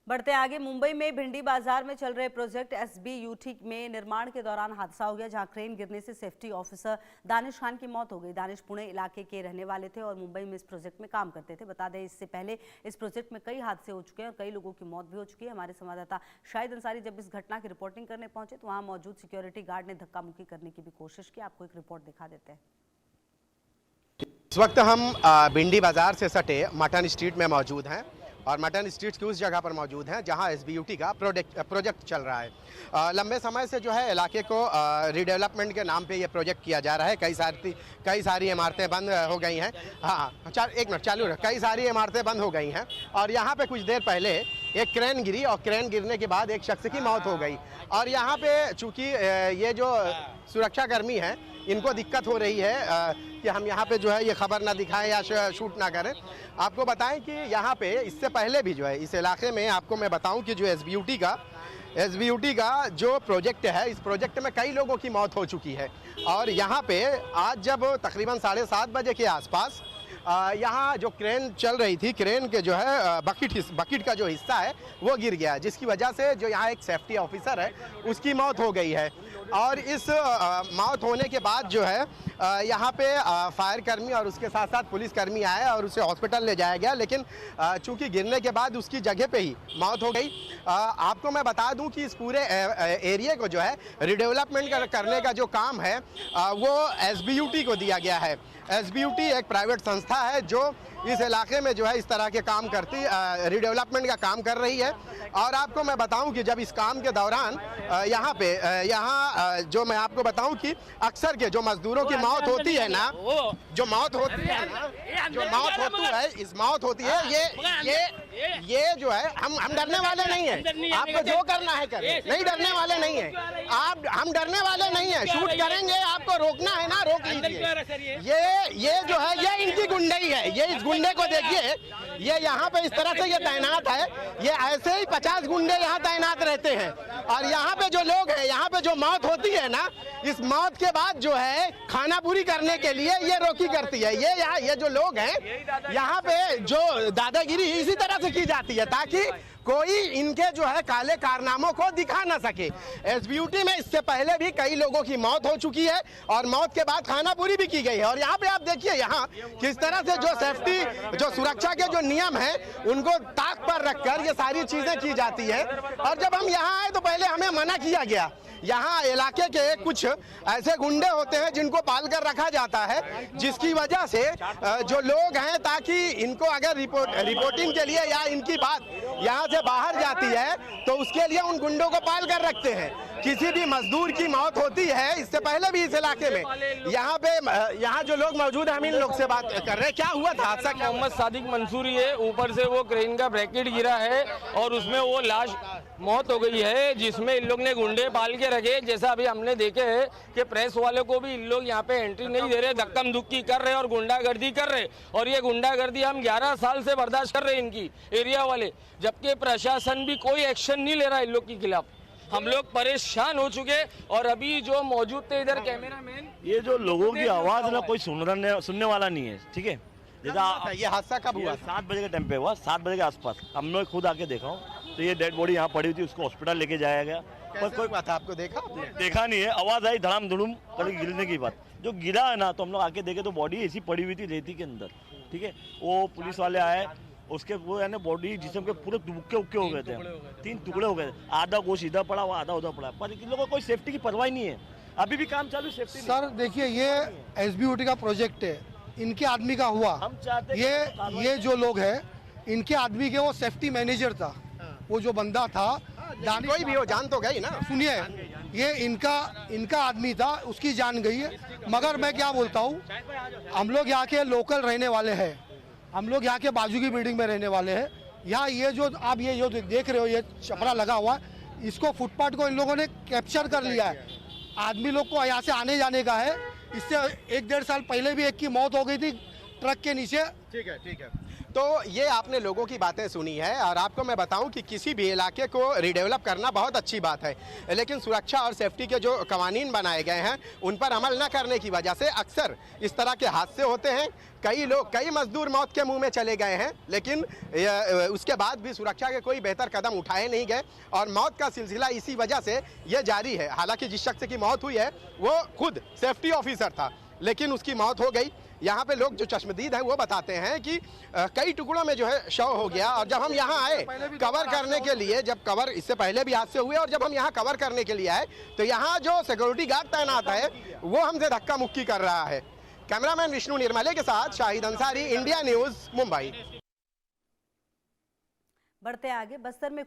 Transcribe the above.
बढ़ते आगे, मुंबई में भिंडी बाजार में चल रहे प्रोजेक्ट SBUT में निर्माण के दौरान हादसा हो गया, जहां क्रेन गिरने से सेफ्टी ऑफिसर दानिश खान की मौत हो गई। दानिश पुणे इलाके के रहने वाले थे और मुंबई में इस प्रोजेक्ट में काम करते थे। बता दें, इससे पहले इस प्रोजेक्ट में कई हादसे हो चुके हैं और कई लोगों की मौत भी हो चुकी है। हमारे संवाददाता शाहिद अंसारी जब इस घटना की रिपोर्टिंग करने पहुंचे तो वहां मौजूद सिक्योरिटी गार्ड ने धक्का मुक्की करने की भी कोशिश की। आपको एक रिपोर्ट दिखा देते हैं। इस वक्त हम भिंडी बाजार से सटे मटन स्ट्रीट में मौजूद हैं और मटन स्ट्रीट की उस जगह पर मौजूद हैं जहां SBUT का प्रोजेक्ट चल रहा है। लंबे समय से जो है इलाके को रीडेवलपमेंट के नाम पे ये प्रोजेक्ट किया जा रहा है। कई सारी इमारतें बंद हो गई हैं। हाँ, एक मिनट चालू रहे। कई सारी इमारतें बंद हो गई हैं और यहाँ पे कुछ देर पहले एक क्रेन गिरी और क्रेन गिरने के बाद एक शख्स की मौत हो गई। और यहाँ पे चूँकि ये जो सुरक्षाकर्मी हैं, इनको दिक्कत हो रही है कि हम यहाँ पे जो है ये खबर ना दिखाएं या शूट ना करें। आपको बताएं कि यहाँ पे इससे पहले भी जो है इस इलाके में, आपको मैं बताऊं कि जो SBUT का जो प्रोजेक्ट है, इस प्रोजेक्ट में कई लोगों की मौत हो चुकी है। और यहाँ पे आज जब तकरीबन 7:30 बजे के आसपास यहाँ जो क्रेन चल रही थी, क्रेन के जो है बकेट का जो हिस्सा है वो गिर गया, जिसकी वजह से जो यहाँ एक सेफ्टी ऑफिसर है उसकी मौत हो गई है। और इस मौत होने के बाद जो है यहाँ पे फायर कर्मी और उसके साथ साथ पुलिस कर्मी आए और उसे हॉस्पिटल ले जाया गया, लेकिन चूंकि गिरने के बाद उसकी जगह पे ही मौत हो गई। आपको मैं बता दूं कि इस पूरे एरिया को जो है रिडेवलपमेंट करने का जो काम है वो SBUT को दिया गया है। SBUT एक प्राइवेट संस्था है जो इस इलाके में जो है इस तरह के काम करती रिडेवलपमेंट का काम कर रही है। और आपको मैं बताऊं कि जब इस काम के दौरान यहाँ जो मैं आपको बताऊं कि अक्सर के जो मजदूरों की मौत होती है ना, जो मौत होती है इस मौत होती है, ये जो है हम डरने वाले नहीं है। आपको जो करना है करें, नहीं डरने वाले नहीं है हम डरने वाले नहीं है। शूट करेंगे, आपको रोकना है ना रोक लीजिए। ये जो है ये इनकी गुंडई है। ये इस गुंडे को देखिए, ये यहाँ पे इस तरह से ये तैनात है। ये ऐसे ही 50 गुंडे यहाँ तैनात रहते हैं। और यहाँ पे जो लोग हैं, यहाँ पे जो मौत होती है ना, इस मौत के बाद जो है खाना पूरी करने के लिए ये रोकी करती है। ये जो लोग हैं यहाँ पे जो दादागिरी इसी तरह से की जाती है ताकि कोई इनके जो है काले कारनामों को दिखा ना सके। SBUT में इससे पहले भी कई लोगों की मौत हो चुकी है और मौत के बाद खाना पूरी भी की गई है। और यहाँ पे आप देखिए यहाँ किस तरह से जो सेफ्टी, जो सुरक्षा के जो नियम है उनको ताक पर रखकर ये सारी चीजें की जाती है। और जब हम यहाँ आए तो पहले हमें मना किया गया। यहाँ इलाके के कुछ ऐसे गुंडे होते हैं जिनको पाल कर रखा जाता है, जिसकी वजह से जो लोग हैं, ताकि इनको अगर रिपोर्टिंग के लिए या इनकी बात यहाँ से बाहर जाती है तो उसके लिए उन गुंडों को पाल कर रखते हैं। किसी भी मजदूर की मौत होती है, इससे पहले भी इस इलाके में यहाँ जो लोग मौजूद हैं, हम इन लोग से बात कर रहे हैं। क्या हुआ था हादसा? मोहम्मद सादिक मंसूरी है, ऊपर से वो क्रेन का ब्रैकेट गिरा है और उसमें वो लाश मौत हो गई है, जिसमें इन लोग ने गुंडे पाल के रखे। जैसा अभी हमने देखे है कि प्रेस वाले को भी इन लोग यहाँ पे एंट्री नहीं दे रहे, धक्कम धुक्की कर रहे और गुंडागर्दी कर रहे। और ये गुंडागर्दी हम 11 साल से बर्दाश्त कर रहे हैं इनकी एरिया वाले, जबकि प्रशासन भी कोई एक्शन नहीं ले रहा इन लोग के खिलाफ। हम लोग परेशान हो चुके। और अभी जो मौजूद थे इधर कैमरामैन, ये जो लोगों की आवाज ना कोई सुनने वाला नहीं है, ठीक है। जैसा ये हादसा कब हुआ? 7 बजे के टाइम पे हुआ, 7 बजे के आसपास। हम लोग खुद आके देखा हूँ तो ये डेड बॉडी यहाँ पड़ी हुई थी, उसको हॉस्पिटल लेके जाया गया। पर कोई बात आपको देखा नहीं है। आवाज आई धड़ाम धुड़ुम करके गिरने की बात। जो गिरा है ना, तो हम लोग आके देखे तो बॉडी ऐसी पड़ी हुई थी रेती के अंदर, ठीक है। वो पुलिस वाले आए, उसके वो है ना बॉडी जिसम के पूरे उक्के हो गए थे, 3 टुकड़े हो गए। आधा गोश इधर पड़ा हुआ, आधा उधर पड़ा। पर इन लोगों को कोई सेफ्टी की परवाह नहीं है। अभी भी काम चालू सेफ्टी। सर देखिए, ये SBUT का प्रोजेक्ट है, इनके आदमी का हुआ। हम चाहते ये जो लोग हैं, इनके आदमी के वो सेफ्टी मैनेजर था, वो जो बंदा था, कोई भी हो जान तो गई ना। सुनिए, ये इनका आदमी था, उसकी जान गई है। मगर मैं क्या बोलता हूँ, हम लोग यहाँ के लोकल रहने वाले हैं, हम लोग यहाँ के बाजू की बिल्डिंग में रहने वाले हैं। यहाँ ये जो आप ये जो देख रहे हो, ये छपरा लगा हुआ है, इसको फुटपाथ को इन लोगों ने कैप्चर कर लिया है। आदमी लोग को यहाँ से आने जाने का है। इससे 1-1.5 साल पहले भी एक की मौत हो गई थी ट्रक के नीचे। ठीक है। तो ये आपने लोगों की बातें सुनी है और आपको मैं बताऊं कि किसी भी इलाके को रिडेवलप करना बहुत अच्छी बात है, लेकिन सुरक्षा और सेफ्टी के जो कवानीन बनाए गए हैं उन पर अमल न करने की वजह से अक्सर इस तरह के हादसे होते हैं। कई मजदूर मौत के मुंह में चले गए हैं, लेकिन उसके बाद भी सुरक्षा के कोई बेहतर कदम उठाए नहीं गए और मौत का सिलसिला इसी वजह से ये जारी है। हालांकि जिस शख्स की मौत हुई है वो खुद सेफ्टी ऑफिसर था, लेकिन उसकी मौत हो गई। यहाँ पे लोग जो चश्मदीद हैं वो बताते हैं कि कई टुकड़ों में जो है शव हो गया। और जब हम यहाँ आए कवर करने के लिए, जब कवर इससे पहले भी हादसे हुए और जब हम यहाँ कवर करने के लिए आए तो यहाँ जो सिक्योरिटी गार्ड तैनात है वो हमसे धक्का मुक्की कर रहा है। कैमरामैन विष्णु निर्मले के साथ शाहिद अंसारी, इंडिया न्यूज, मुंबई। बढ़ते आगे, बस्तर में